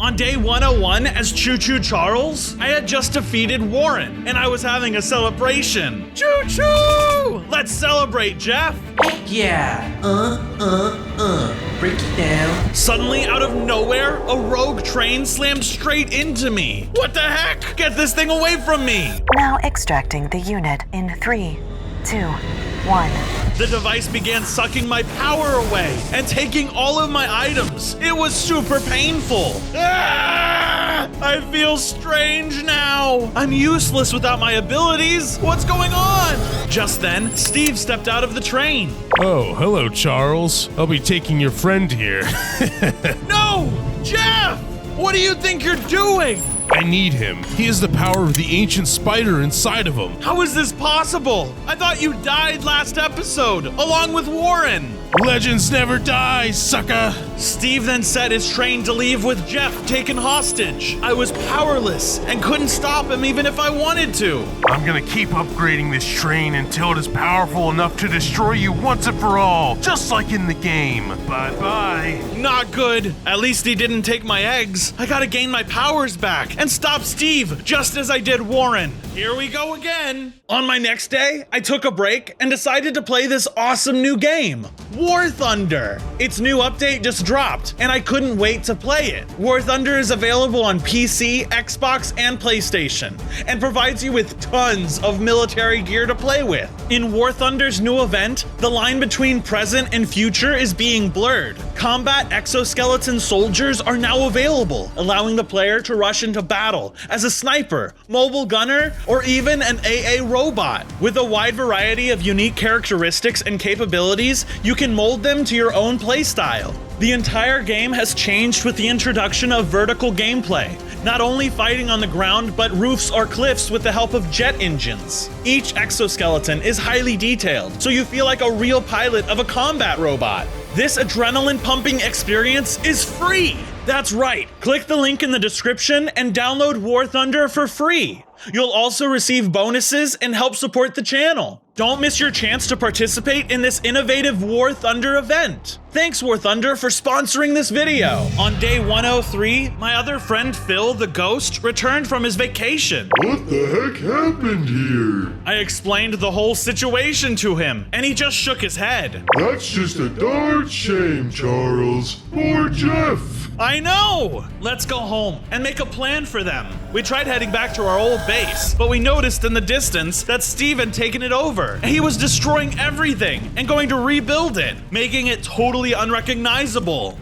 On day 101 as CHOO-CHOO CHARLES, I had just defeated Warren, and I was having a celebration. CHOO-CHOO! Let's celebrate, Jeff! Yeah. Break it down. Suddenly, out of nowhere, a rogue train slammed straight into me. What the heck? Get this thing away from me! Now extracting the unit in 3, 2, 1. The device began sucking my power away and taking all of my items. It was super painful. Ah! I feel strange now. I'm useless without my abilities. What's going on? Just then, Steve stepped out of the train. Oh, hello, Charles. I'll be taking your friend here. No! Jeff! What do you think you're doing? I need him. He has the power of the ancient spider inside of him. How is this possible? I thought you died last episode, along with Warren. Legends never die, sucker! Steve then set his train to leave with Jeff taken hostage. I was powerless and couldn't stop him even if I wanted to. I'm gonna keep upgrading this train until it is powerful enough to destroy you once and for all, just like in the game. Bye-bye. Not good. At least he didn't take my eggs. I gotta gain my powers back and stop Steve, just as I did Warren. Here we go again. On my next day, I took a break and decided to play this awesome new game, War Thunder. Its new update just dropped, and I couldn't wait to play it. War Thunder is available on PC, Xbox, and PlayStation, and provides you with tons of military gear to play with. In War Thunder's new event, the line between present and future is being blurred. Combat exoskeleton soldiers are now available, allowing the player to rush into battle as a sniper, mobile gunner, or even an AA robot. With a wide variety of unique characteristics and capabilities, you can mold them to your own playstyle. The entire game has changed with the introduction of vertical gameplay, not only fighting on the ground, but roofs or cliffs with the help of jet engines. Each exoskeleton is highly detailed, so you feel like a real pilot of a combat robot. This adrenaline-pumping experience is free! That's right, click the link in the description and download War Thunder for free. You'll also receive bonuses and help support the channel. Don't miss your chance to participate in this innovative War Thunder event. Thanks, War Thunder, for sponsoring this video. On day 103, my other friend Phil, the ghost, returned from his vacation. What the heck happened here? I explained the whole situation to him, and he just shook his head. That's just a darn shame, Charles. Poor Jeff. I know! Let's go home and make a plan for them. We tried heading back to our old base, but we noticed in the distance that Steve had taken it over. He was destroying everything and going to rebuild it, making it totally unrecognizable.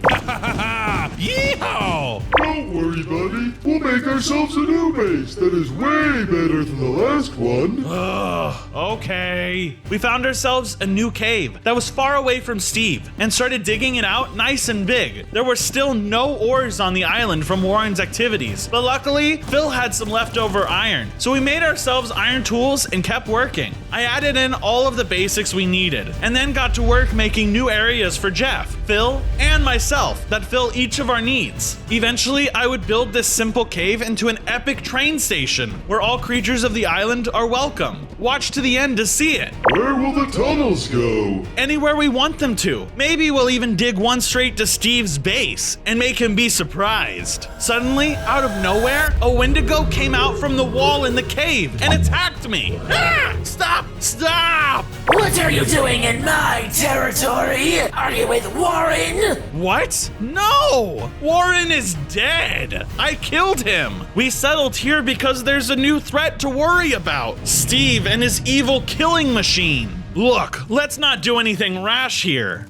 Yeehaw! Don't worry, buddy. We'll make ourselves a new base that is way better than the last one. Ugh, okay. We found ourselves a new cave that was far away from Steve and started digging it out nice and big. There were still no ores on the island from Warren's activities, but luckily, Phil had some leftover iron, so we made ourselves iron tools and kept working. I added in all of the basics we needed, and then got to work making new areas for Jeff, Phil, and myself that fill each of our needs. Eventually, I would build this simple cave into an epic train station, where all creatures of the island are welcome. Watch to the end to see it. Where will the tunnels go? Anywhere we want them to. Maybe we'll even dig one straight to Steve's base, and make him be surprised. Suddenly, out of nowhere, a Wendigo came out from the wall in the cave and attacked me. Ah! Stop! Stop! What are you doing in my territory? Are you with Warren? What? No! Warren is dead! I killed him! We settled here because there's a new threat to worry about. Steve and his evil killing machine. Look, let's not do anything rash here.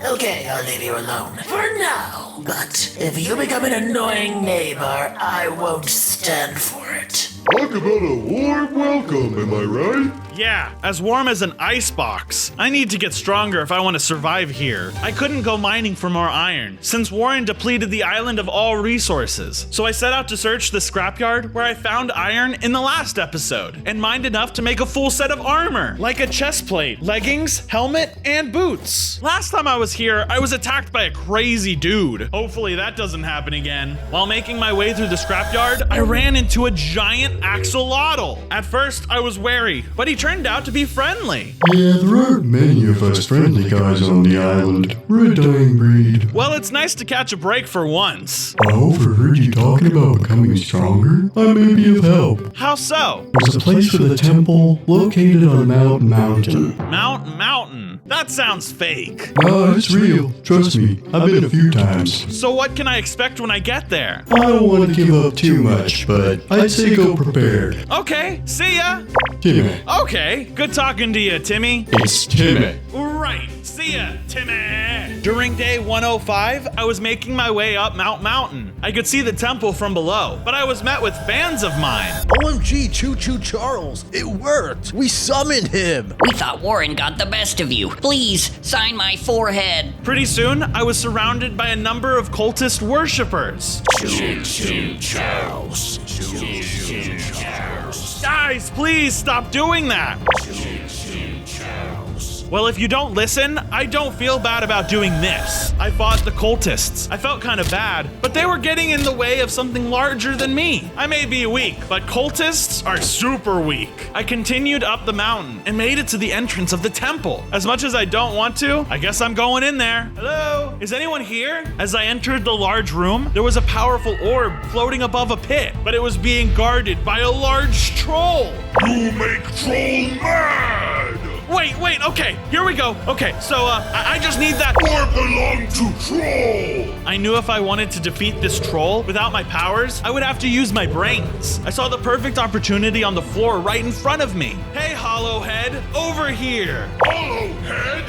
Okay, I'll leave you alone for now. But if you become an annoying neighbor, I won't stand for it. Talk about a warm welcome, am I right? Yeah, as warm as an icebox. I need to get stronger if I want to survive here. I couldn't go mining for more iron, since Warren depleted the island of all resources. So I set out to search the scrapyard where I found iron in the last episode, and mined enough to make a full set of armor, like a chest plate, leggings, helmet, and boots. Last time I was here, I was attacked by a crazy dude. Hopefully that doesn't happen again. While making my way through the scrapyard, I ran into a giant axolotl. At first, I was wary, but he turned turned out to be friendly. Yeah, there aren't many of us friendly guys on the island. We're a dying breed. Well, it's nice to catch a break for once. I overheard you talking about becoming stronger. I may be of help. How so? There's a place for the temple located on Mount Mountain. Mountain. That sounds fake. No, it's real. Trust me, I've been a few times. So what can I expect when I get there? I don't want to give up too much, but I'd say go prepared. Okay, see ya. Timmy. Okay, good talking to you, Timmy. It's Timmy. Right, see ya, Timmy. During day 105, I was making my way up Mount Mountain. I could see the temple from below, but I was met with fans of mine. OMG, CHOO-CHOO Charles, it worked. We summoned him. We thought Warren got the best of you. Please, sign my forehead. Pretty soon, I was surrounded by a number of cultist worshippers. CHOO-CHOO Charles. CHOO-CHOO Charles. Guys, please stop doing that. CHOO-CHOO Charles. Well, if you don't listen, I don't feel bad about doing this. I fought the cultists. I felt kind of bad, but they were getting in the way of something larger than me. I may be weak, but cultists are super weak. I continued up the mountain and made it to the entrance of the temple. As much as I don't want to, I guess I'm going in there. Hello? Is anyone here? As I entered the large room, there was a powerful orb floating above a pit, but it was being guarded by a large troll. You make troll mad! Wait, okay, here we go. Okay, so, I just need that. Or belong to troll! I knew if I wanted to defeat this troll without my powers, I would have to use my brains. I saw the perfect opportunity on the floor right in front of me. Hey, Hollowhead, over here. Hollowhead!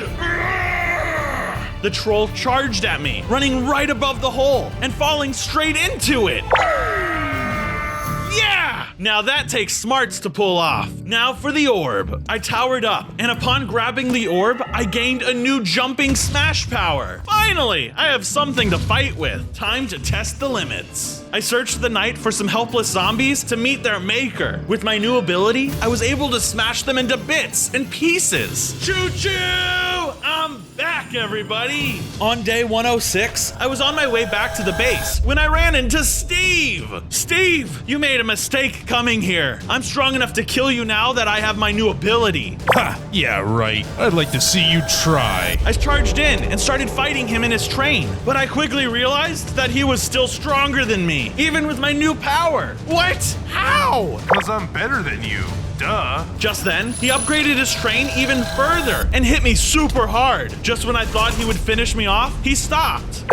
The troll charged at me, running right above the hole and falling straight into it. Yeah! Now that takes smarts to pull off. Now for the orb. I towered up, and upon grabbing the orb, I gained a new jumping smash power. Finally, I have something to fight with. Time to test the limits. I searched the night for some helpless zombies to meet their maker. With my new ability, I was able to smash them into bits and pieces. Choo-choo! I'm back, everybody! On day 106, I was on my way back to the base when I ran into Steve! Steve, you made a mistake coming here. I'm strong enough to kill you now that I have my new ability. Ha! Yeah, right. I'd like to see you try. I charged in and started fighting him in his train, but I quickly realized that he was still stronger than me, even with my new power. What? How? Because I'm better than you. Duh. Just then, he upgraded his train even further and hit me super hard. Just when I thought he would finish me off, he stopped.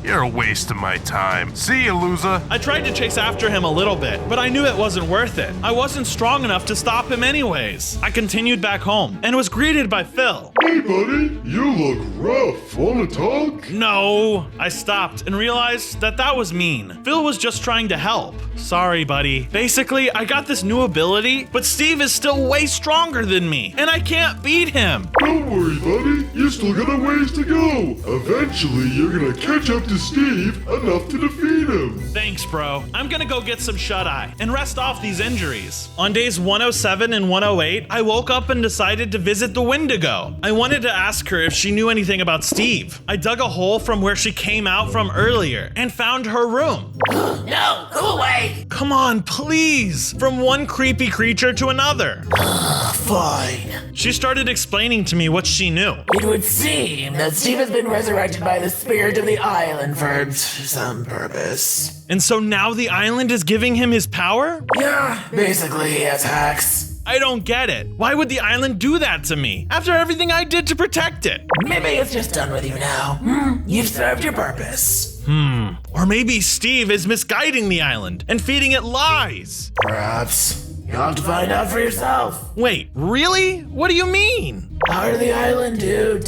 You're a waste of my time. See you, loser. I tried to chase after him a little bit, but I knew it wasn't worth it. I wasn't strong enough to stop him anyways. I continued back home and was greeted by Phil. Hey, buddy, you look rough. Wanna talk? No, I stopped and realized that that was mean. Phil was just trying to help. Sorry, buddy. Basically, I got this new ability, but Steve is still way stronger than me, and I can't beat him. Don't worry, buddy. You still got a ways to go. Eventually, you're gonna catch up to Steve enough to defeat him. Thanks, bro. I'm gonna go get some shut-eye and rest off these injuries. On days 107 and 108, I woke up and decided to visit the Wendigo. I wanted to ask her if she knew anything about Steve. I dug a hole from where she came out from earlier and found her room. No, go away! Come on, please! From one creepy creature to another. Fine. She started explaining to me what she knew. It would seem that Steve has been resurrected by the spirit of the island for some purpose. And so now the island is giving him his power? Yeah, basically he has hacks. I don't get it. Why would the island do that to me after everything I did to protect it? Maybe it's just done with you now. You've served your purpose. Or maybe Steve is misguiding the island and feeding it lies. Perhaps. You'll have to find out for yourself. Wait, really? What do you mean? Heart of the island, dude.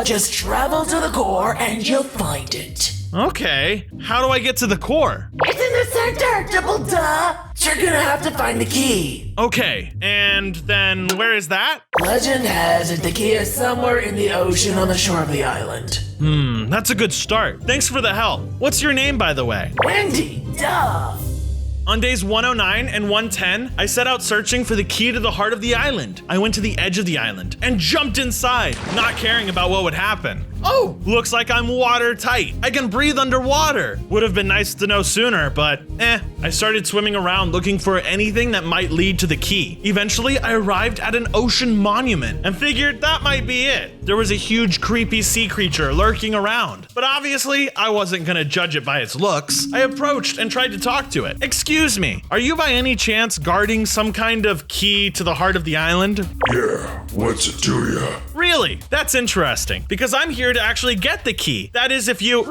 Just travel to the core and you'll find it. Okay, how do I get to the core? It's in the center, double duh. You're gonna have to find the key. Okay, and then where is that? Legend has it the key is somewhere in the ocean on the shore of the island. That's a good start. Thanks for the help. What's your name, by the way? Wendy, duh. On days 109 and 110, I set out searching for the key to the heart of the island. I went to the edge of the island and jumped inside, not caring about what would happen. Oh, looks like I'm watertight. I can breathe underwater. Would have been nice to know sooner, but I started swimming around looking for anything that might lead to the key. Eventually, I arrived at an ocean monument and figured that might be it. There was a huge creepy sea creature lurking around, but obviously I wasn't gonna judge it by its looks. I approached and tried to talk to it. Excuse me, are you by any chance guarding some kind of key to the heart of the island? Yeah, what's it to ya? Really? That's interesting, because I'm here to actually get the key. That is, if you...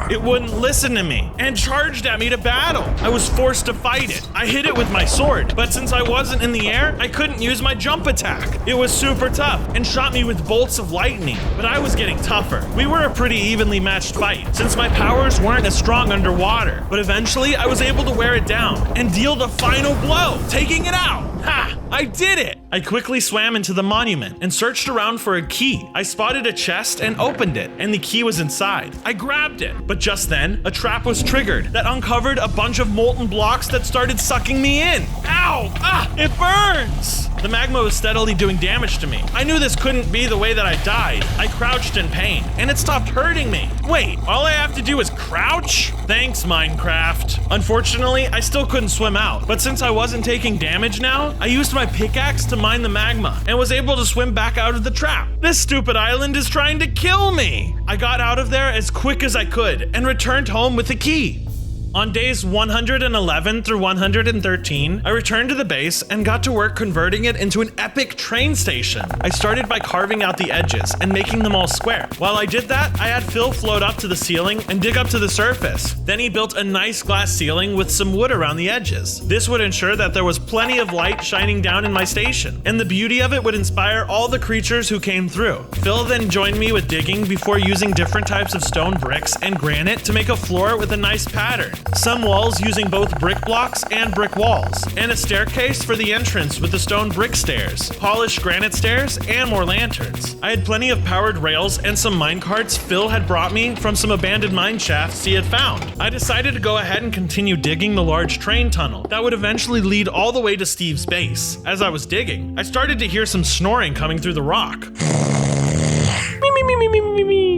It wouldn't listen to me and charged at me to battle. I was forced to fight it. I hit it with my sword, but since I wasn't in the air, I couldn't use my jump attack. It was super tough and shot me with bolts of lightning, but I was getting tougher. We were a pretty evenly matched fight since my powers weren't as strong underwater, but eventually I was able to wear it down and deal the final blow, taking it out. Ha! I did it! I quickly swam into the monument and searched around for a key. I spotted a chest and opened it, and the key was inside. I grabbed it, but just then, a trap was triggered that uncovered a bunch of molten blocks that started sucking me in. Ow! Ah! It burns! The magma was steadily doing damage to me. I knew this couldn't be the way that I died. I crouched in pain, and it stopped hurting me. Wait, all I have to do is crouch? Thanks, Minecraft. Unfortunately, I still couldn't swim out, but since I wasn't taking damage now, I used my pickaxe to mine the magma and was able to swim back out of the trap. This stupid island is trying to kill me. I got out of there as quick as I could and returned home with the key. On days 111 through 113, I returned to the base and got to work converting it into an epic train station. I started by carving out the edges and making them all square. While I did that, I had Phil float up to the ceiling and dig up to the surface. Then he built a nice glass ceiling with some wood around the edges. This would ensure that there was plenty of light shining down in my station, and the beauty of it would inspire all the creatures who came through. Phil then joined me with digging before using different types of stone bricks and granite to make a floor with a nice pattern. Some walls using both brick blocks and brick walls, and a staircase for the entrance with the stone brick stairs, polished granite stairs, and more lanterns. I had plenty of powered rails and some minecarts Phil had brought me from some abandoned mine shafts he had found. I decided to go ahead and continue digging the large train tunnel that would eventually lead all the way to Steve's base. As I was digging, I started to hear some snoring coming through the rock.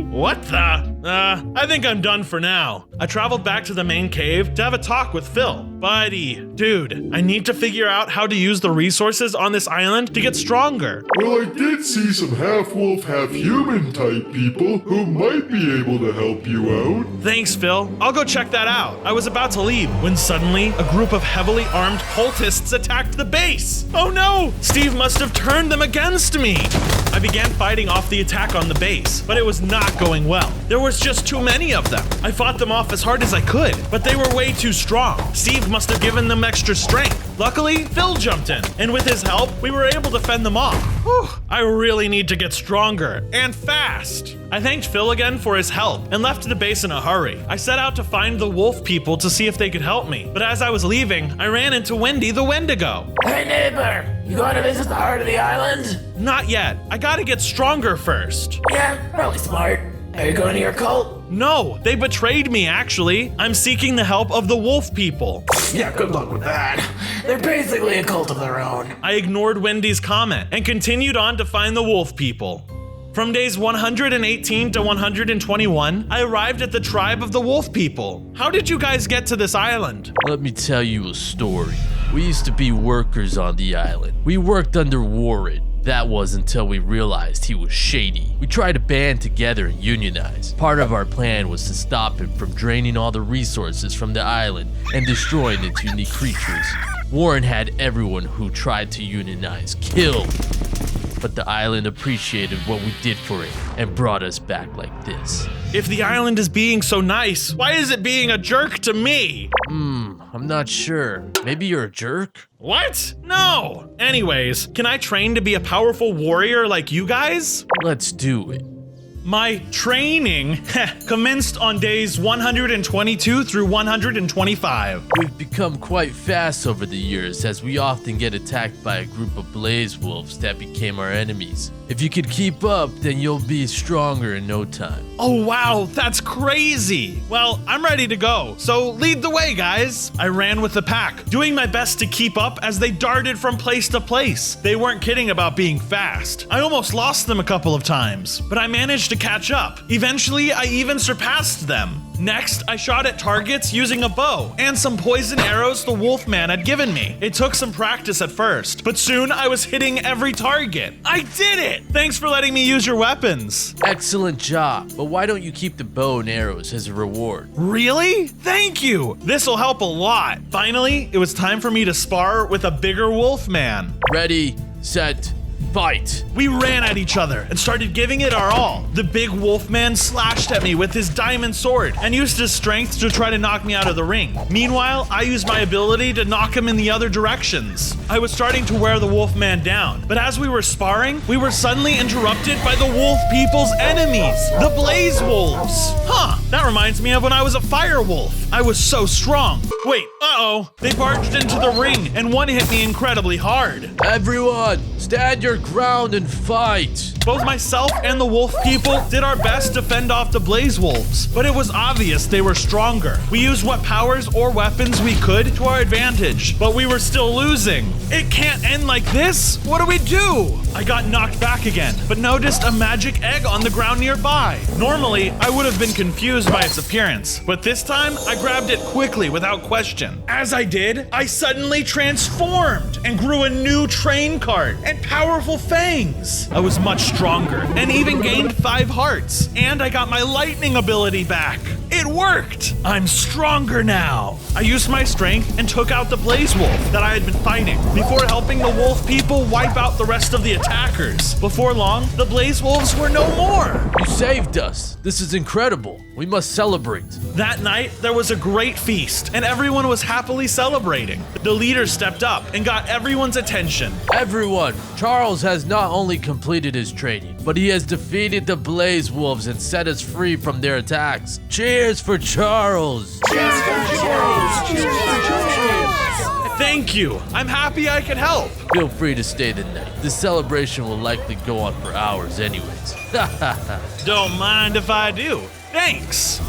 What the? I think I'm done for now. I traveled back to the main cave to have a talk with Phil. Buddy, dude, I need to figure out how to use the resources on this island to get stronger. Well, I did see some half-wolf, half-human type people who might be able to help you out. Thanks, Phil. I'll go check that out. I was about to leave when suddenly a group of heavily armed cultists attacked the base. Oh no! Steve must have turned them against me. I began fighting off the attack on the base, but it was not going well. There was just too many of them. I fought them off as hard as I could, but they were way too strong. Steve must have given them extra strength. Luckily, Phil jumped in, and with his help, we were able to fend them off. Whew, I really need to get stronger, and fast. I thanked Phil again for his help and left the base in a hurry. I set out to find the wolf people to see if they could help me, but as I was leaving, I ran into Wendy the Wendigo. Hey neighbor, you going to visit the heart of the island? Not yet. I gotta get stronger first. Yeah, probably smart. Are you going to your cult? No, they betrayed me actually. I'm seeking the help of the wolf people. Yeah, good luck with that. They're basically a cult of their own. I ignored Wendy's comment and continued on to find the wolf people. From days 118 to 121, I arrived at the tribe of the wolf people. How did you guys get to this island? Let me tell you a story. We used to be workers on the island. We worked under Warren. That was until we realized he was shady. We tried to band together and unionize. Part of our plan was to stop him from draining all the resources from the island and destroying its unique creatures. Warren had everyone who tried to unionize killed. But the island appreciated what we did for it and brought us back like this. If the island is being so nice, why is it being a jerk to me? I'm not sure. Maybe you're a jerk? What? No! Anyways, can I train to be a powerful warrior like you guys? Let's do it. My training commenced on days 122 through 125. We've become quite fast over the years as we often get attacked by a group of blaze wolves that became our enemies. If you could keep up, then you'll be stronger in no time. Oh wow, that's crazy. Well, I'm ready to go, so lead the way, guys. I ran with the pack, doing my best to keep up as they darted from place to place. They weren't kidding about being fast. I almost lost them a couple of times, but I managed to catch up. Eventually, I even surpassed them. Next, I shot at targets using a bow and some poison arrows the Wolfman had given me. It took some practice at first, but soon I was hitting every target. I did it! Thanks for letting me use your weapons. Excellent job, but why don't you keep the bow and arrows as a reward? Really? Thank you! This'll help a lot. Finally, it was time for me to spar with a bigger Wolfman. Ready, set, fight. We ran at each other and started giving it our all. The big Wolfman slashed at me with his diamond sword and used his strength to try to knock me out of the ring. Meanwhile, I used my ability to knock him in the other directions. I was starting to wear the Wolfman down, but as we were sparring, we were suddenly interrupted by the Wolf People's enemies, the Blaze Wolves. Huh, that reminds me of when I was a fire wolf. I was so strong. Wait, uh-oh. They barged into the ring and one hit me incredibly hard. Everyone, stand your ground and fight. Both myself and the wolf people did our best to fend off the Blaze Wolves, but it was obvious they were stronger. We used what powers or weapons we could to our advantage, but we were still losing. It can't end like this. What do we do? I got knocked back again, but noticed a magic egg on the ground nearby. Normally, I would have been confused by its appearance, but this time I grabbed it quickly without question. As I did, I suddenly transformed and grew a new train cart and powerful fangs. I was much stronger and even gained 5 hearts, and I got my lightning ability back. It worked! I'm stronger now. I used my strength and took out the Blaze Wolf that I had been fighting before helping the wolf people wipe out the rest of the attackers. Before long, the Blaze Wolves were no more. You saved us. This is incredible. We must celebrate. That night, there was a great feast, and everyone was happily celebrating. The leader stepped up and got everyone's attention. Everyone, Charles has not only completed his training, but he has defeated the Blaze Wolves and set us free from their attacks. Cheers for Charles! Cheers for Charles! Cheers for Charles! Thank you. I'm happy I could help. Feel free to stay the night. This celebration will likely go on for hours anyways. Don't mind if I do. Thanks.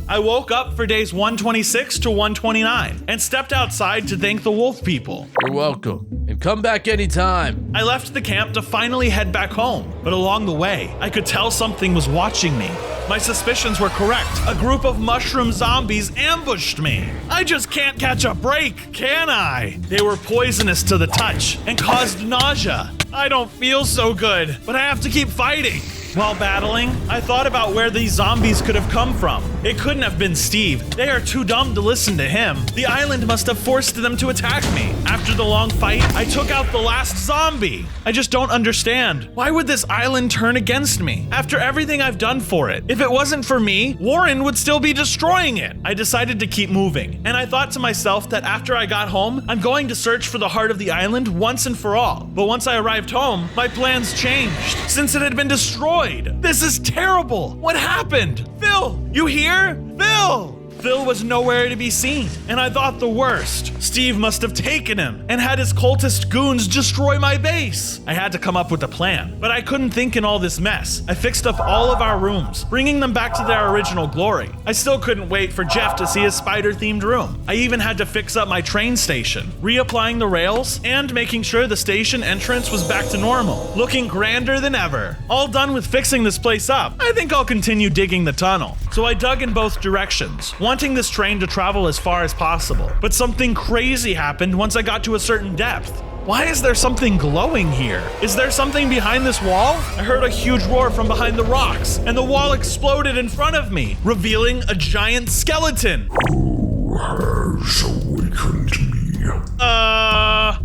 I woke up for days 126 to 129 and stepped outside to thank the wolf people. You're welcome, and come back anytime. I left the camp to finally head back home, but along the way, I could tell something was watching me. My suspicions were correct. A group of mushroom zombies ambushed me. I just can't catch a break, can I? They were poisonous to the touch and caused nausea. I don't feel so good, but I have to keep fighting. While battling, I thought about where these zombies could have come from. It couldn't have been Steve. They are too dumb to listen to him. The island must have forced them to attack me. After the long fight, I took out the last zombie. I just don't understand. Why would this island turn against me? After everything I've done for it, if it wasn't for me, Warren would still be destroying it. I decided to keep moving, and I thought to myself that after I got home, I'm going to search for the heart of the island once and for all. But once I arrived home, my plans changed, since it had been destroyed. This is terrible. What happened? Phil, you here? Phil! Phil was nowhere to be seen, and I thought the worst. Steve must have taken him and had his cultist goons destroy my base. I had to come up with a plan, but I couldn't think in all this mess. I fixed up all of our rooms, bringing them back to their original glory. I still couldn't wait for Jeff to see his spider-themed room. I even had to fix up my train station, reapplying the rails and making sure the station entrance was back to normal, looking grander than ever. All done with fixing this place up, I think I'll continue digging the tunnel. So I dug in both directions, wanting this train to travel as far as possible. But something crazy happened once I got to a certain depth. Why is there something glowing here? Is there something behind this wall? I heard a huge roar from behind the rocks, and the wall exploded in front of me, revealing a giant skeleton. Who has awakened me?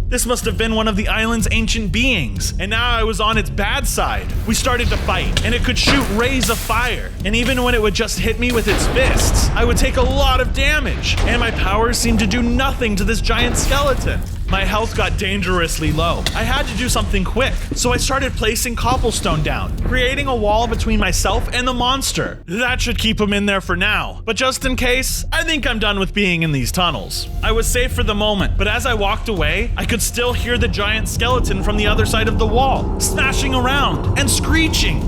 This must have been one of the island's ancient beings, and now I was on its bad side. We started to fight, and it could shoot rays of fire, and even when it would just hit me with its fists, I would take a lot of damage, and my powers seemed to do nothing to this giant skeleton. My health got dangerously low. I had to do something quick, so I started placing cobblestone down, creating a wall between myself and the monster. That should keep him in there for now, but just in case, I think I'm done with being in these tunnels. I was safe for the moment, but as I walked away, I could still hear the giant skeleton from the other side of the wall, smashing around and screeching.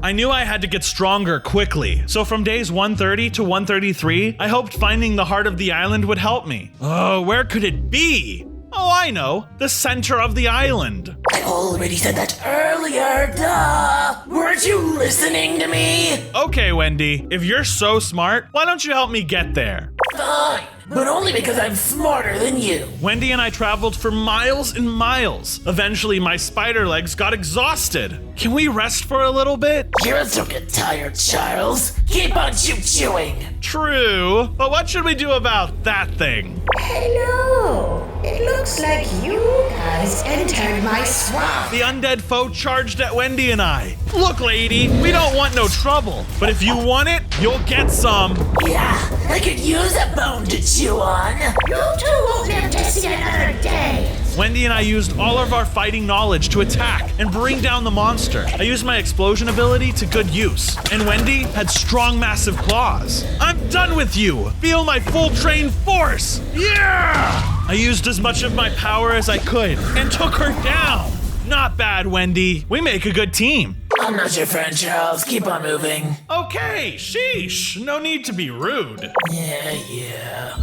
I knew I had to get stronger quickly, so from days 130 to 133, I hoped finding the heart of the island would help me. Oh, where could it be? Oh, I know, the center of the island. I already said that earlier, duh! Weren't you listening to me? Okay, Wendy, if you're so smart, why don't you help me get there? Fine, but only because I'm smarter than you. Wendy and I traveled for miles and miles. Eventually, my spider legs got exhausted. Can we rest for a little bit? Heroes don't get tired, Charles. Keep on chewing. True, but what should we do about that thing? Hello. It looks like you guys entered my swamp. The undead foe charged at Wendy and I. Look, lady, we don't want no trouble, but if you want it, you'll get some. Yeah, I could use a bone to chew on. You two won't live to see another day. Wendy and I used all of our fighting knowledge to attack and bring down the monster. I used my explosion ability to good use, and Wendy had strong, massive claws. I'm done with you! Feel my full trained force! Yeah! I used as much of my power as I could and took her down. Not bad, Wendy. We make a good team. I'm not your friend, Charles. Keep on moving. Okay, sheesh. No need to be rude. Yeah.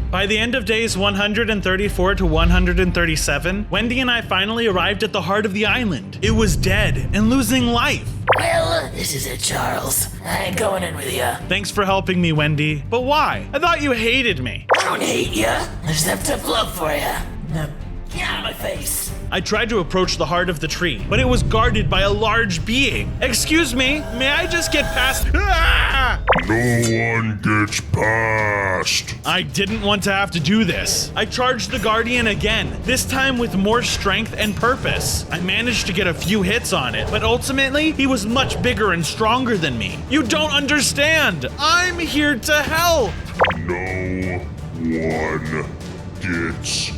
By the end of days 134 to 137, Wendy and I finally arrived at the heart of the island. It was dead and losing life. Well, this is it, Charles. I ain't going in with ya. Thanks for helping me, Wendy. But why? I thought you hated me. I don't hate ya. I just have tough love for ya. Now, get out of my face. I tried to approach the heart of the tree, but it was guarded by a large being. Excuse me, may I just get past? Ah! No one gets past. I didn't want to have to do this. I charged the guardian again, this time with more strength and purpose. I managed to get a few hits on it, but ultimately, he was much bigger and stronger than me. You don't understand. I'm here to help. No one gets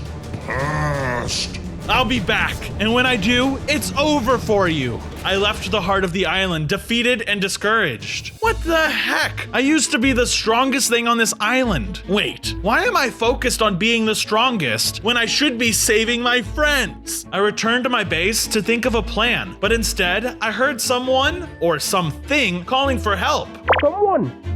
past. I'll be back, and when I do, it's over for you. I left the heart of the island defeated and discouraged. What the heck? I used to be the strongest thing on this island. Wait, why am I focused on being the strongest when I should be saving my friends? I returned to my base to think of a plan, but instead, I heard someone or something calling for help.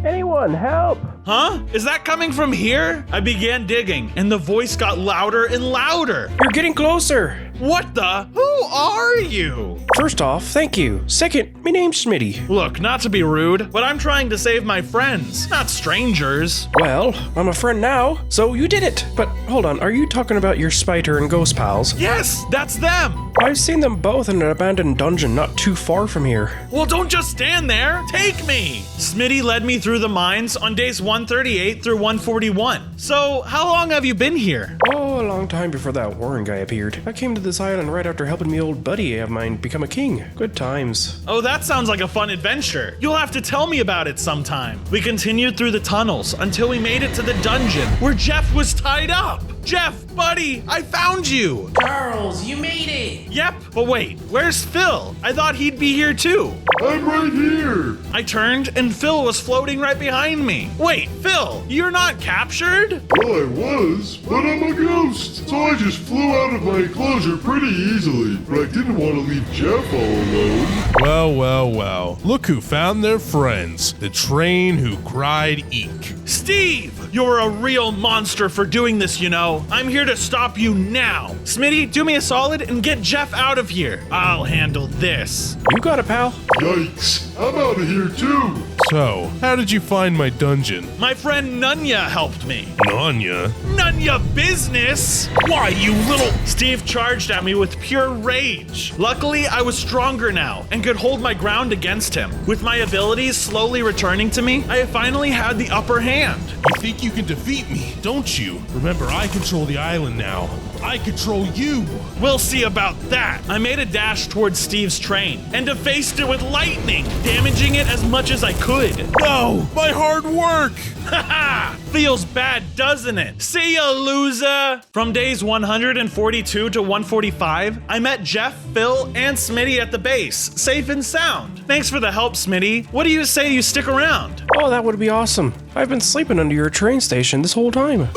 Anyone, help! Huh? Is that coming from here? I began digging, and the voice got louder and louder. You're getting closer! What the? Who are you? First off, thank you. Second, my name's Smitty. Look, not to be rude, but I'm trying to save my friends, not strangers. Well, I'm a friend now, so you did it. But hold on, are you talking about your spider and ghost pals? Yes, that's them. I've seen them both in an abandoned dungeon not too far from here. Well, don't just stand there. Take me. Smitty led me through the mines on days 138 through 141. So, how long have you been here? Oh, a long time before that Warren guy appeared. I came to this island right after helping me old buddy of mine become a king. Good times. Oh, that sounds like a fun adventure. You'll have to tell me about it sometime. We continued through the tunnels until we made it to the dungeon where Jeff was tied up. Jeff, buddy, I found you. Charles, you made it. Yep, but wait, where's Phil? I thought he'd be here too. I'm right here. I turned and Phil was floating right behind me. Wait, Phil, you're not captured? Well, I was, but I'm a ghost. So I just flew out of my enclosure pretty easily. But I didn't want to leave Jeff all alone. Well. Look who found their friends. The train who cried eek. Steve, you're a real monster for doing this, you know. I'm here to stop you now. Smitty, do me a solid and get Jeff out of here. I'll handle this. You got it, pal. Yikes, I'm out of here too. So, how did you find my dungeon? My friend Nunya helped me. Nanya? Nunya business? Why, you little... Steve charged at me with pure rage. Luckily, I was stronger now and could hold my ground against him. With my abilities slowly returning to me, I finally had the upper hand. You think you can defeat me, don't you? Remember, I control the island now. I control you. We'll see about that. I made a dash towards Steve's train and defaced it with lightning, damaging it as much as I could. No, my hard work! Haha! Feels bad, doesn't it? See ya, loser! From days 142 to 145, I met Jeff, Phil, and Smitty at the base, safe and sound. Thanks for the help, Smitty. What do you say you stick around? Oh, that would be awesome. I've been sleeping under your train station this whole time.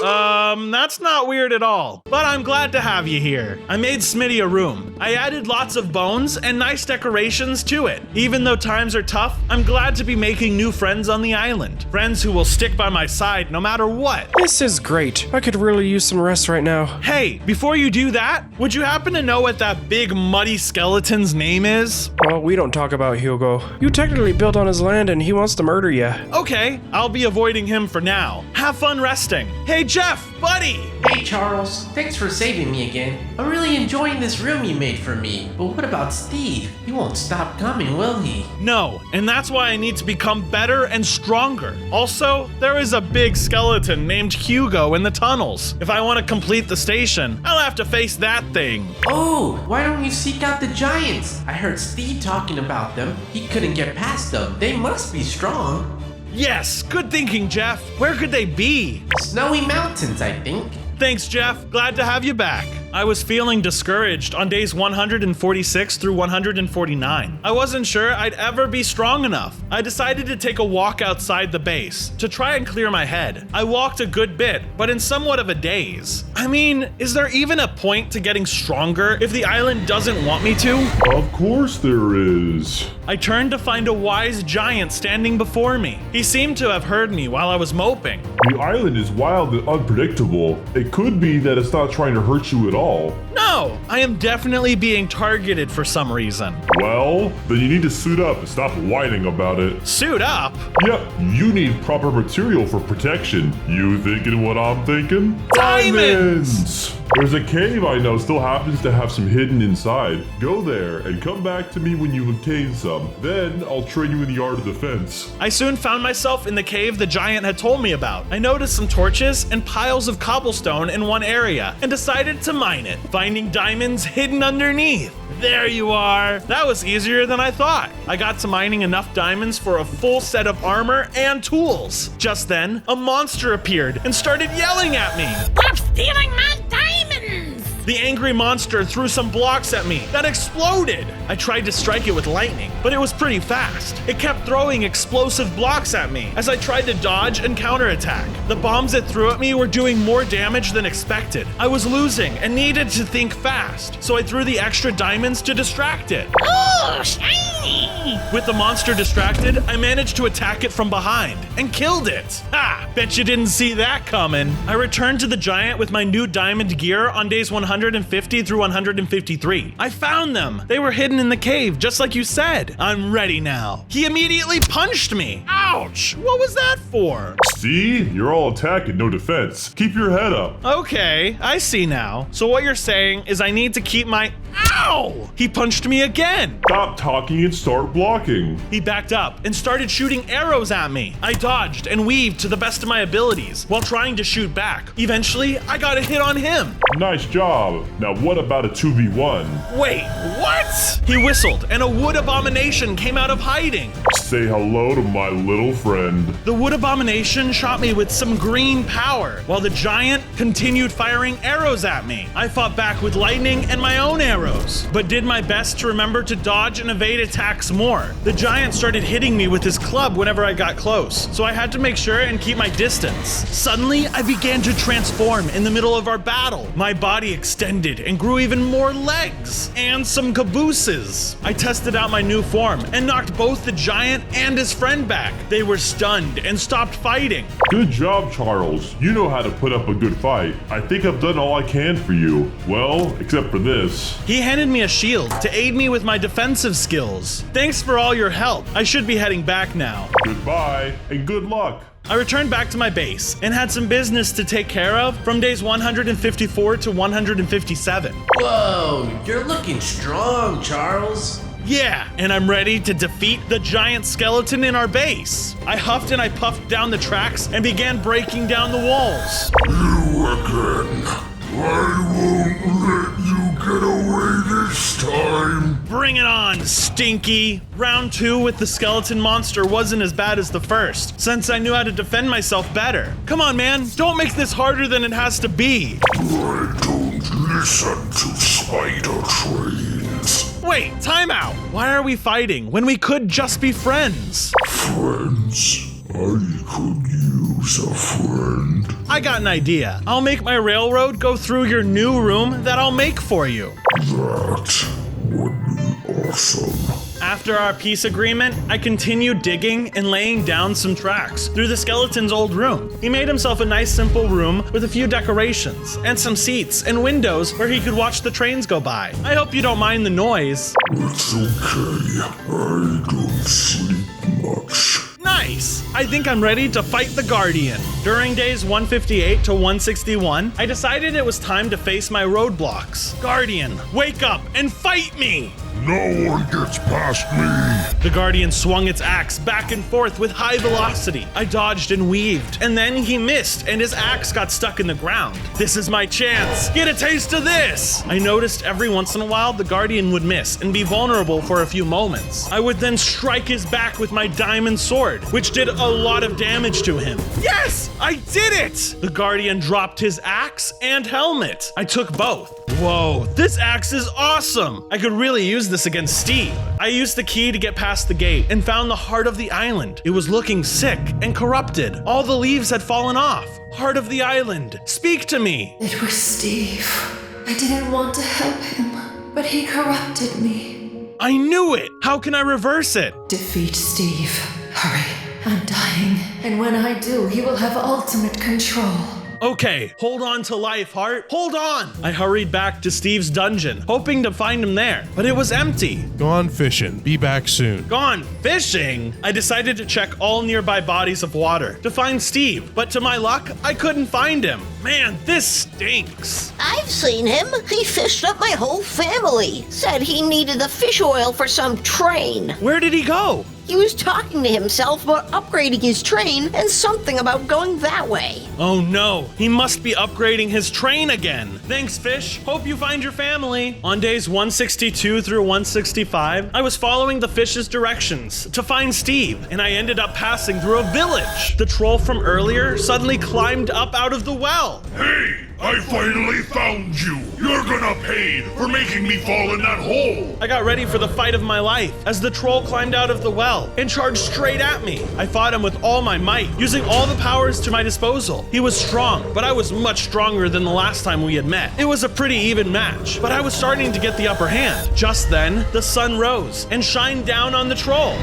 That's not weird at all, but I'm glad to have you here. I made Smitty a room. I added lots of bones and nice decorations to it. Even though times are tough, I'm glad to be making new friends on the island. Friends who will stick by my side no matter what. This is great. I could really use some rest right now. Hey, before you do that, would you happen to know what that big muddy skeleton's name is? Well, we don't talk about Hugo. You technically built on his land and he wants to murder you. Okay, I'll be avoiding him for now. Have fun resting. Hey Jeff, buddy! Hey Charles, thanks for saving me again. I'm really enjoying this room you made for me. But what about Steve? He won't stop coming, will he? No, and that's why I need to become better and stronger. Also, there is a big skeleton named Hugo in the tunnels. If I want to complete the station, I'll have to face that thing. Oh, why don't you seek out the giants? I heard Steve talking about them. He couldn't get past them. They must be strong. Yes, good thinking, Jeff. Where could they be? Snowy Mountains, I think. Thanks, Jeff. Glad to have you back. I was feeling discouraged on days 146 through 149. I wasn't sure I'd ever be strong enough. I decided to take a walk outside the base to try and clear my head. I walked a good bit, but in somewhat of a daze. I mean, is there even a point to getting stronger if the island doesn't want me to? Of course there is. I turned to find a wise giant standing before me. He seemed to have heard me while I was moping. The island is wild and unpredictable. It could be that it's not trying to hurt you at all. No, I am definitely being targeted for some reason. Well, then you need to suit up and stop whining about it. Suit up? Yep, you need proper material for protection. You thinking what I'm thinking? Diamonds! There's a cave I know still happens to have some hidden inside. Go there and come back to me when you've obtained some. Then I'll train you in the art of defense. I soon found myself in the cave the giant had told me about. I noticed some torches and piles of cobblestone in one area and decided to mine it, finding diamonds hidden underneath. There you are. That was easier than I thought. I got to mining enough diamonds for a full set of armor and tools. Just then, a monster appeared and started yelling at me. Stop stealing my diamonds! The angry monster threw some blocks at me that exploded. I tried to strike it with lightning, but it was pretty fast. It kept throwing explosive blocks at me as I tried to dodge and counterattack. The bombs it threw at me were doing more damage than expected. I was losing and needed to think fast, so I threw the extra diamonds to distract it. Oh, shiny! With the monster distracted, I managed to attack it from behind and killed it. Ha! Bet you didn't see that coming. I returned to the giant with my new diamond gear on days 150 through 153. I found them. They were hidden in the cave, just like you said. I'm ready now. He immediately punched me. Ouch! What was that for? See? You're all attack and no defense. Keep your head up. Okay, I see now. So what you're saying is I need to keep my... Ow! He punched me again. Stop talking and start blocking. He backed up and started shooting arrows at me. I dodged and weaved to the best of my abilities while trying to shoot back. Eventually, I got a hit on him. Nice job. Now what about a 2v1? Wait, what? He whistled and a wood abomination came out of hiding. Say hello to my little friend. The wood abomination shot me with some green power while the giant continued firing arrows at me. I fought back with lightning and my own arrows, but did my best to remember to dodge and evade attacks more. The giant started hitting me with his club whenever I got close, so I had to make sure and keep my distance. Suddenly, I began to transform in the middle of our battle. My body extended and grew even more legs and some cabooses. I tested out my new form and knocked both the giant and his friend back. They were stunned and stopped fighting. Good job, Charles. You know how to put up a good fight. I think I've done all I can for you. Well, except for this. He handed me a shield to aid me with my defensive skills. Thanks for all your help. I should be heading back now. Goodbye, and good luck. I returned back to my base and had some business to take care of from days 154 to 157. Whoa, you're looking strong, Charles. Yeah, and I'm ready to defeat the giant skeleton in our base. I huffed and I puffed down the tracks and began breaking down the walls. You again. I won't let you get away this time. Bring it on, Stinky! Round 2 with the skeleton monster wasn't as bad as the first, since I knew how to defend myself better. Come on, man, don't make this harder than it has to be. I don't listen to spider trains. Wait, time out! Why are we fighting when we could just be friends? Friends? I could use a friend. I got an idea. I'll make my railroad go through your new room that I'll make for you. That would be awesome. After our peace agreement, I continued digging and laying down some tracks through the skeleton's old room. He made himself a nice simple room with a few decorations and some seats and windows where he could watch the trains go by. I hope you don't mind the noise. It's okay. I don't sleep much. Nice! I think I'm ready to fight the Guardian. During days 158 to 161, I decided it was time to face my roadblocks. Guardian, wake up and fight me! No one gets past me. The Guardian swung its axe back and forth with high velocity. I dodged and weaved, and then he missed, and his axe got stuck in the ground. This is my chance. Get a taste of this! I noticed every once in a while the Guardian would miss and be vulnerable for a few moments. I would then strike his back with my diamond sword, which did a lot of damage to him. Yes! I did it! The Guardian dropped his axe and helmet. I took both. Whoa, this axe is awesome! I could really use this against Steve. I used the key to get past the gate and found the heart of the island. It was looking sick and corrupted. All the leaves had fallen off. Heart of the island, speak to me. It was Steve. I didn't want to help him, but he corrupted me. I knew it! How can I reverse it? Defeat Steve. Hurry, I'm dying. And when I do, he will have ultimate control. Okay, hold on to life, heart. Hold on! I hurried back to Steve's dungeon, hoping to find him there, but it was empty. Gone fishing. Be back soon. Gone fishing? I decided to check all nearby bodies of water to find Steve, but to my luck, I couldn't find him. Man, this stinks. I've seen him. He fished up my whole family. Said he needed the fish oil for some train. Where did he go? He was talking to himself about upgrading his train and something about going that way. Oh no, he must be upgrading his train again. Thanks, fish. Hope you find your family. On days 162 through 165, I was following the fish's directions to find Steve, and I ended up passing through a village. The troll from earlier suddenly climbed up out of the well. Hey! I finally found you! You're gonna pay for making me fall in that hole! I got ready for the fight of my life as the troll climbed out of the well and charged straight at me. I fought him with all my might, using all the powers to my disposal. He was strong, but I was much stronger than the last time we had met. It was a pretty even match, but I was starting to get the upper hand. Just then, the sun rose and shined down on the troll.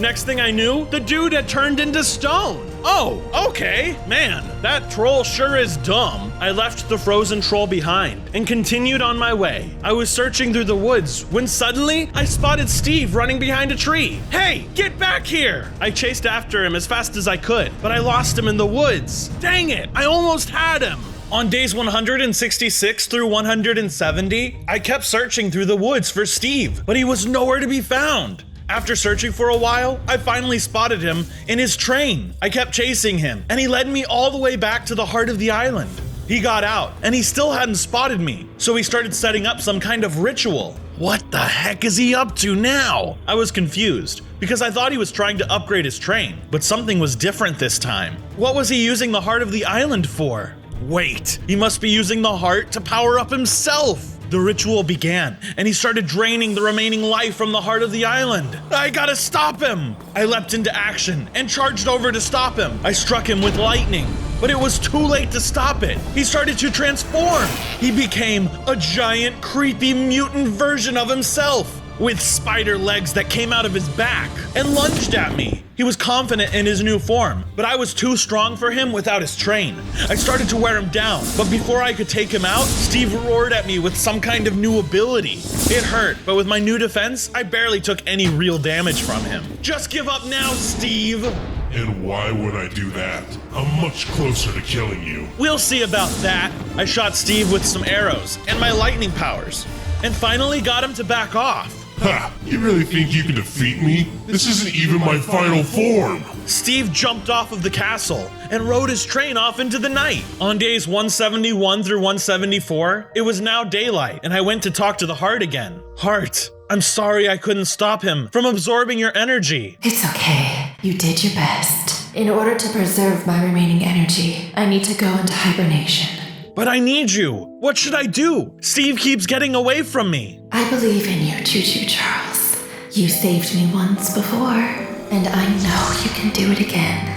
Next thing I knew, the dude had turned into stone. Oh, okay. Man, that troll sure is dumb. I left the frozen troll behind and continued on my way. I was searching through the woods when suddenly I spotted Steve running behind a tree. Hey, get back here! I chased after him as fast as I could, but I lost him in the woods. Dang it, I almost had him. On days 166 through 170, I kept searching through the woods for Steve, but he was nowhere to be found. After searching for a while, I finally spotted him in his train. I kept chasing him, and he led me all the way back to the heart of the island. He got out, and he still hadn't spotted me, so he started setting up some kind of ritual. What the heck is he up to now? I was confused, because I thought he was trying to upgrade his train, but something was different this time. What was he using the heart of the island for? Wait, he must be using the heart to power up himself. The ritual began, and he started draining the remaining life from the heart of the island. I gotta stop him! I leapt into action and charged over to stop him. I struck him with lightning, but it was too late to stop it. He started to transform. He became a giant, creepy mutant version of himself, with spider legs that came out of his back and lunged at me. He was confident in his new form, but I was too strong for him without his train. I started to wear him down, but before I could take him out, Steve roared at me with some kind of new ability. It hurt, but with my new defense, I barely took any real damage from him. Just give up now, Steve! And why would I do that? I'm much closer to killing you. We'll see about that. I shot Steve with some arrows and my lightning powers, and finally got him to back off. Ha! You really think you can defeat me? This isn't even my final form! Steve jumped off of the castle and rode his train off into the night. On days 171 through 174, it was now daylight, and I went to talk to the Heart again. Heart, I'm sorry I couldn't stop him from absorbing your energy. It's okay. You did your best. In order to preserve my remaining energy, I need to go into hibernation. But I need you. What should I do? Steve keeps getting away from me. I believe in you, CHOO-CHOO Charles. You saved me once before, and I know you can do it again.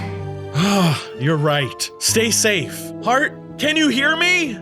You're right. Stay safe. Heart, can you hear me?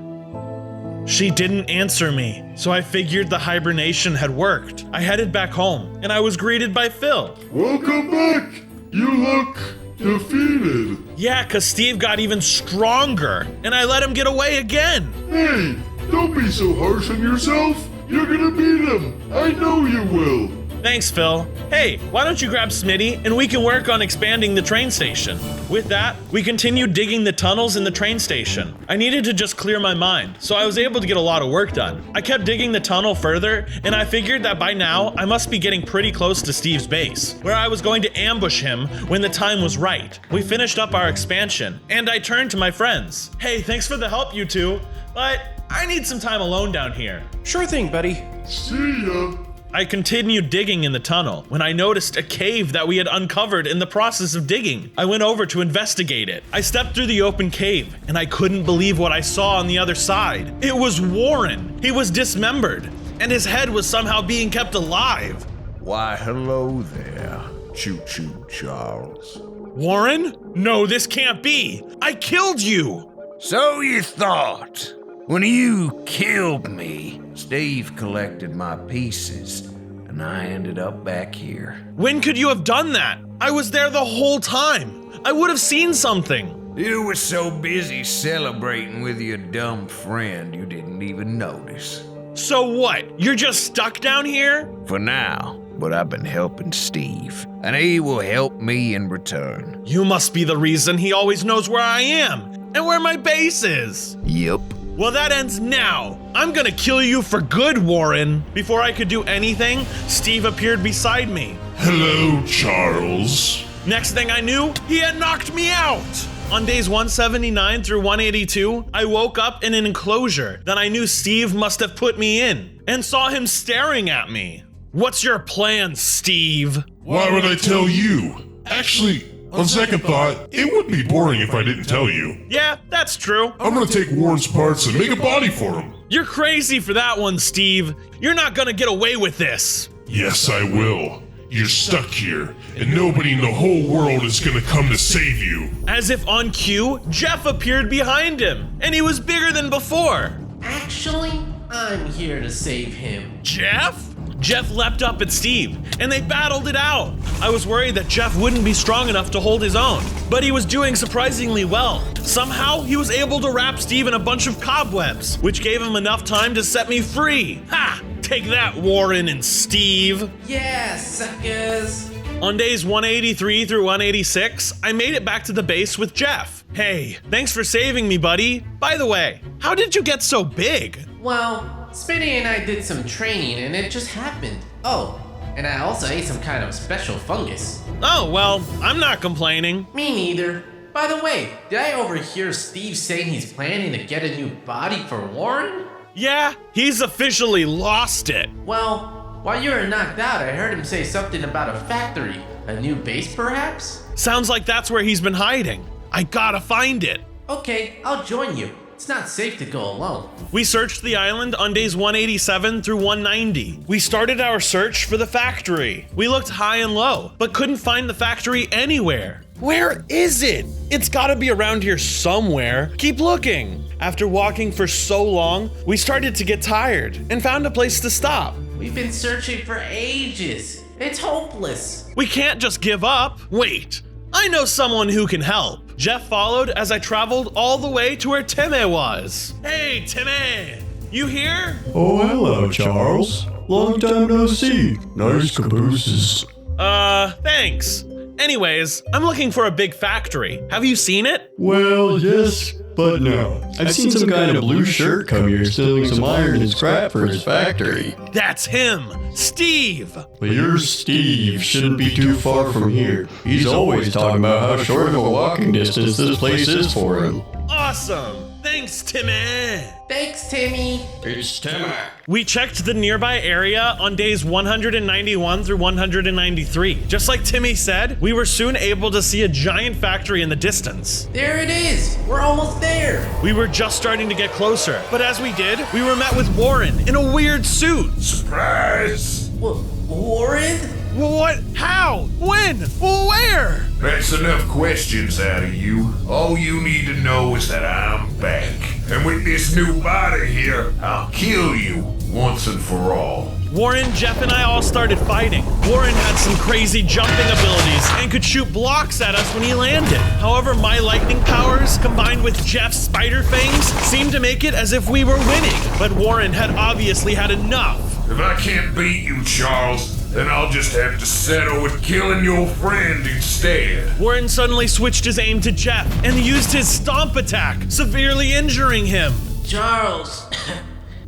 She didn't answer me, so I figured the hibernation had worked. I headed back home, and I was greeted by Phil. Welcome back! You look defeated. Yeah, 'cause Steve got even stronger, and I let him get away again. Hey, don't be so harsh on yourself. You're gonna beat him. I know you will. Thanks, Phil. Hey, why don't you grab Smitty and we can work on expanding the train station. With that, we continued digging the tunnels in the train station. I needed to just clear my mind, so I was able to get a lot of work done. I kept digging the tunnel further, and I figured that by now, I must be getting pretty close to Steve's base, where I was going to ambush him when the time was right. We finished up our expansion, and I turned to my friends. Hey, thanks for the help, you two, but I need some time alone down here. Sure thing, buddy. See ya. I continued digging in the tunnel when I noticed a cave that we had uncovered in the process of digging. I went over to investigate it. I stepped through the open cave and I couldn't believe what I saw on the other side. It was Warren. He was dismembered and his head was somehow being kept alive. Why, hello there, CHOO-CHOO Charles. Warren? No, this can't be. I killed you. So you thought. When you killed me, Steve collected my pieces, and I ended up back here. When could you have done that? I was there the whole time. I would have seen something. You were so busy celebrating with your dumb friend, you didn't even notice. So what? You're just stuck down here? For now, but I've been helping Steve, and he will help me in return. You must be the reason he always knows where I am and where my base is. Yep. Well, that ends now. I'm gonna kill you for good, Warren. Before I could do anything, Steve appeared beside me. Hello, Charles. Next thing I knew, he had knocked me out. On days 179 through 182, I woke up in an enclosure that I knew Steve must have put me in and saw him staring at me. What's your plan, Steve? Why would I tell you? Actually, on second thought, it would be boring if I didn't tell you. Yeah, that's true. I'm gonna take Warren's parts and make a body for him. You're crazy for that one, Steve. You're not gonna get away with this. Yes, I will. You're stuck here, and nobody in the whole world is gonna come to save you. As if on cue, Jeff appeared behind him, and he was bigger than before. Actually, I'm here to save him. Jeff? Jeff leapt up at Steve, and they battled it out. I was worried that Jeff wouldn't be strong enough to hold his own, but he was doing surprisingly well. Somehow, he was able to wrap Steve in a bunch of cobwebs, which gave him enough time to set me free. Ha! Take that, Warren and Steve. Yeah, suckers. On days 183 through 186, I made it back to the base with Jeff. Hey, thanks for saving me, buddy. By the way, how did you get so big? Well, Smitty and I did some training and it just happened. Oh, and I also ate some kind of special fungus. Oh, well, I'm not complaining. Me neither. By the way, did I overhear Steve saying he's planning to get a new body for Warren? Yeah, he's officially lost it. Well, while you were knocked out, I heard him say something about a factory. A new base, perhaps? Sounds like that's where he's been hiding. I gotta find it. Okay, I'll join you. It's not safe to go alone. We searched the island on days 187 through 190. We started our search for the factory. We looked high and low, but couldn't find the factory anywhere. Where is it? It's gotta be around here somewhere. Keep looking. After walking for so long, we started to get tired and found a place to stop. We've been searching for ages. It's hopeless. We can't just give up. Wait, I know someone who can help. Jeff followed as I traveled all the way to where Timmy was. Hey, Timmy, you here? Oh, hello, Charles. Long time no see. Nice cabooses. Thanks. Anyways, I'm looking for a big factory. Have you seen it? Well, yes. But no, I've seen some guy in a blue shirt come here stealing some iron and scrap for his factory. That's him, Steve! But your Steve shouldn't be too far from here. He's always talking about how short of a walking distance this place is for him. Awesome! Thanks, Timmy! Thanks, Timmy. It's Timmy. We checked the nearby area on days 191 through 193. Just like Timmy said, we were soon able to see a giant factory in the distance. There it is. We're almost there. We were just starting to get closer, but as we did, we were met with Warren in a weird suit. Surprise! Warren? What? How? When? Where? That's enough questions out of you. All you need to know is that I'm back. And with this new body here, I'll kill you once and for all. Warren, Jeff, and I all started fighting. Warren had some crazy jumping abilities and could shoot blocks at us when he landed. However, my lightning powers, combined with Jeff's spider fangs, seemed to make it as if we were winning. But Warren had obviously had enough. If I can't beat you, Charles, then I'll just have to settle with killing your friend instead. Warren suddenly switched his aim to Jeff and used his stomp attack, severely injuring him. Charles,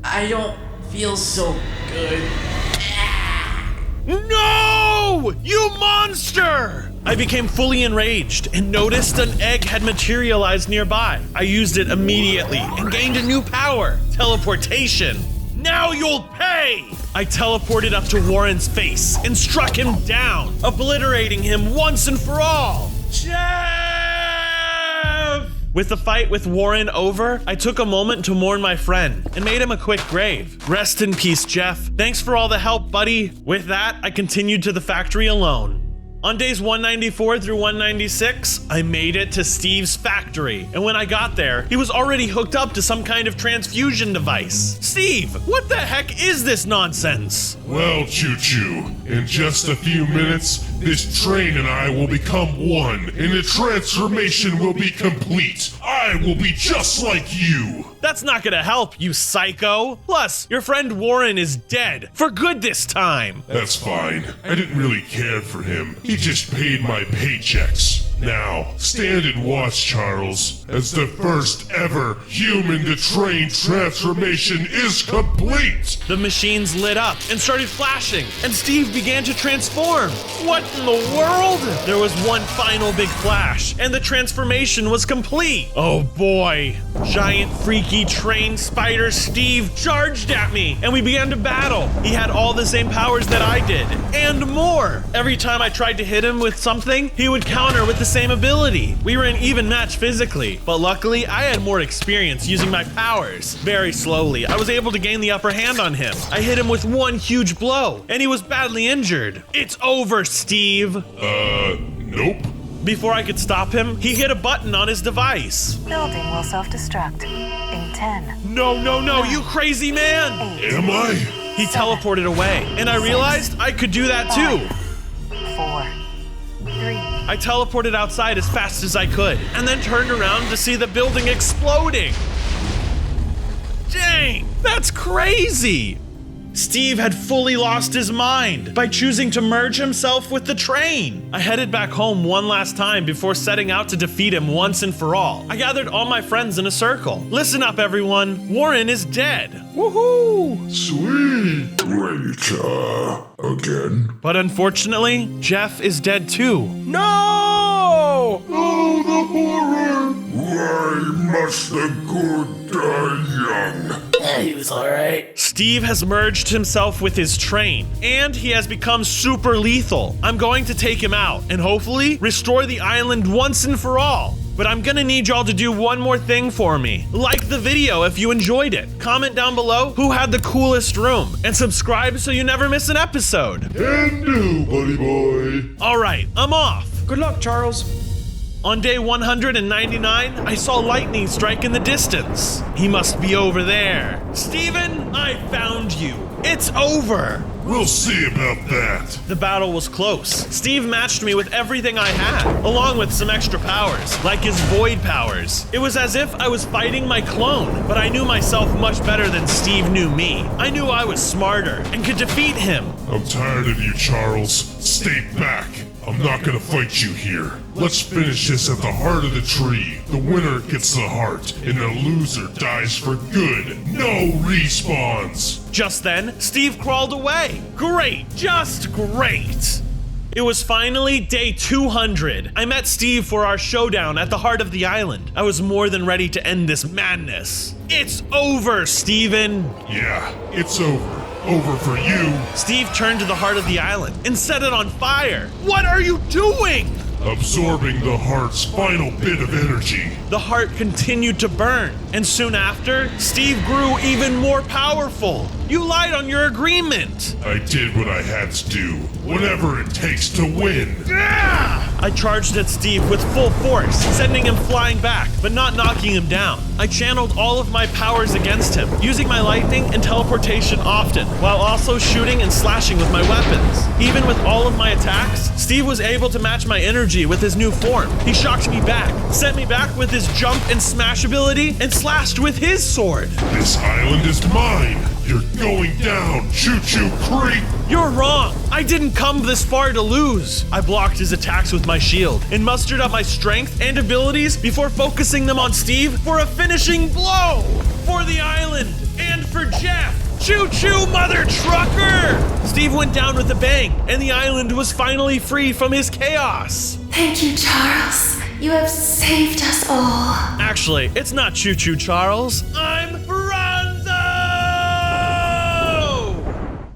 I don't feel so good. No! You monster! I became fully enraged and noticed an egg had materialized nearby. I used it immediately and gained a new power, teleportation. Now you'll pay! I teleported up to Warren's face and struck him down, obliterating him once and for all. Jeff! With the fight with Warren over, I took a moment to mourn my friend and made him a quick grave. Rest in peace, Jeff. Thanks for all the help, buddy. With that, I continued to the factory alone. On days 194 through 196, I made it to Steve's factory, and when I got there, he was already hooked up to some kind of transfusion device. Steve, what the heck is this nonsense? Well, Choo-Choo, in just a few minutes, this train and I will become one, and the transformation will be complete. I will be just like you. That's not gonna help, you psycho. Plus, your friend Warren is dead, for good this time. That's fine. I didn't really care for him. He just paid my paychecks. Now, stand and watch, Charles, as the first ever human-to-train transformation is complete! The machines lit up and started flashing, and Steve began to transform. What in the world? There was one final big flash, and the transformation was complete. Oh boy. Giant freaky train spider Steve charged at me, and we began to battle. He had all the same powers that I did, and more. Every time I tried to hit him with something, he would counter with the same ability. We were an even match physically, but luckily I had more experience using my powers. Very slowly, I was able to gain the upper hand on him. I hit him with one huge blow, and he was badly injured. It's over, Steve. Nope. Before I could stop him, he hit a button on his device. Building will self-destruct in 10. No, you crazy man! 8, Am I? He teleported away, and I realized I could do that too. 4, 3. I teleported outside as fast as I could, and then turned around to see the building exploding. Dang, that's crazy! Steve had fully lost his mind by choosing to merge himself with the train. I headed back home one last time before setting out to defeat him once and for all. I gathered all my friends in a circle. Listen up, everyone. Warren is dead. Woohoo! Sweet. Wait, again? But unfortunately, Jeff is dead too. No! Oh, the horror! Why must the good die young? He was alright. Steve has merged himself with his train, and he has become super lethal. I'm going to take him out and hopefully restore the island once and for all. But I'm gonna need y'all to do one more thing for me. Like the video if you enjoyed it. Comment down below who had the coolest room, and subscribe so you never miss an episode. Can do, buddy boy. Alright, I'm off. Good luck, Charles. On day 199, I saw lightning strike in the distance. He must be over there. Steven, I found you. It's over. We'll see about that. The battle was close. Steve matched me with everything I had, along with some extra powers, like his void powers. It was as if I was fighting my clone, but I knew myself much better than Steve knew me. I knew I was smarter and could defeat him. I'm tired of you, Charles. Stay back. I'm not gonna fight you here. Let's finish this at the heart of the tree. The winner gets the heart, and the loser dies for good. No respawns. Just then, Steve crawled away. Great, just great. It was finally day 200. I met Steve for our showdown at the heart of the island. I was more than ready to end this madness. It's over, Steven. Yeah, it's over. Over for you. Steve turned to the heart of the island and set it on fire. What are you doing? Absorbing the heart's final bit of energy. The heart continued to burn, and soon after, Steve grew even more powerful. You lied on your agreement. I did what I had to do. Whatever it takes to win. I charged at Steve with full force, sending him flying back, but not knocking him down. I channeled all of my powers against him, using my lightning and teleportation often, while also shooting and slashing with my weapons. Even with all of my attacks, Steve was able to match my energy with his new form. He shocked me back, sent me back with his jump and smash ability, and slashed with his sword. This island is mine. You're going down, Choo-Choo Creek! You're wrong! I didn't come this far to lose! I blocked his attacks with my shield and mustered up my strength and abilities before focusing them on Steve for a finishing blow! For the island! And for Jeff! Choo-choo, mother trucker! Steve went down with a bang, and the island was finally free from his chaos! Thank you, Charles. You have saved us all. Actually, it's not Choo-Choo Charles. I'm Bronzo!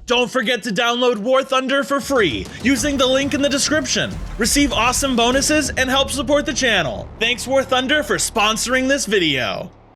Don't forget to download War Thunder for free using the link in the description. Receive awesome bonuses and help support the channel. Thanks War Thunder for sponsoring this video.